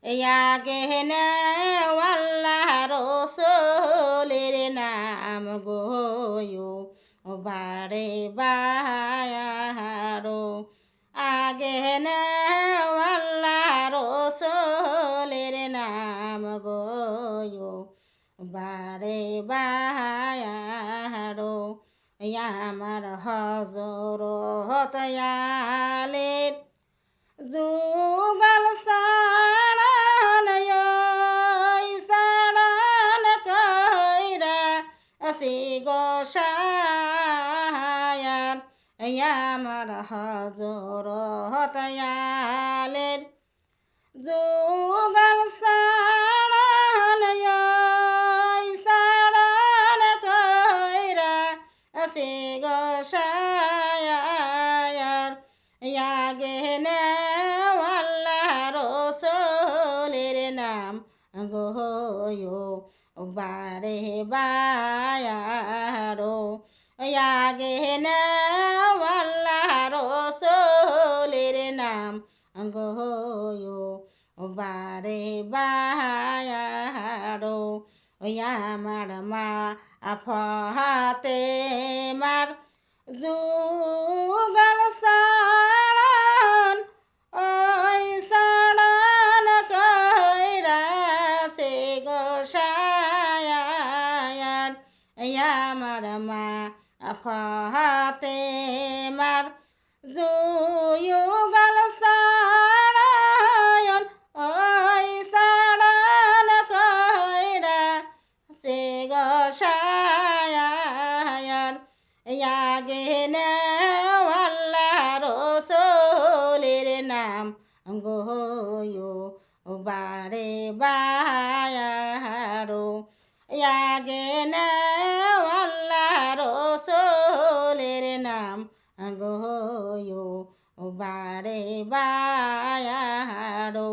আগে নেও আল্লাহ রসুলের নাম গো বারে বায়ারো আগে নেও আল্লাহ রসুলের নাম গো বারে বায়ারো আমার হজরত আলীর যুগল সাড়ান সাড়ান কইরা আসি গোসায়ার আমার হজরত আলীর যুগল সাড়ান সাড়ান কইরা আসি গোসায়ার আগে নেও আল্লাহ রসুলের নাম গো বারে বায়ারো আগে নেও আল্লাহ রসুলের নাম গো বারে বায়ারো আমার মা আফাতে মার যুগল সাড়ান ওই সাড়ান কইরা সে গোসায়ার আমার মা আফাতে মার যুগল সাড়ান ওই সাড়ান কইরা সে গোসায়ার আগে নেও আল্লাহ রসুলের নাম গো বারে বায়ারো আগে নেও আল্লাহ রসুলের নাম গো বারে বায়ারো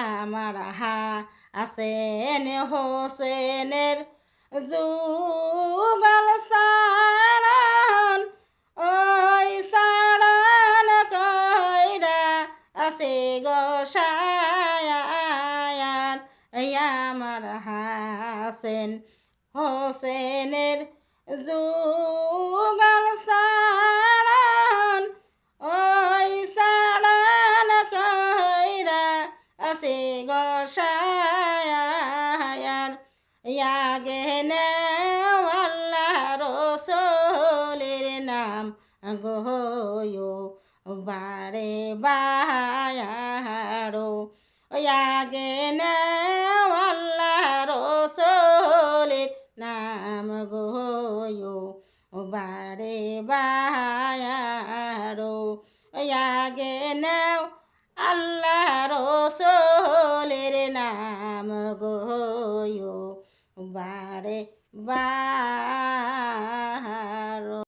আমার হাসেন হোসেনের যুগল সাড়ান ওই সাড়ান কইরা আসে গোসায়ার আমার হাসেন হোসেনের যুগল সাড়ান ওই সাড়ান কইরা আসে গোসায়ার আগে নেও আল্লাহ রসুলের নাম গো বারে বায়ারো আগে নেও আল্লাহ রসুলের নাম গো বারে বায়ারো আগে নেও আল্লাহ রসুলের নাম গো বারে বা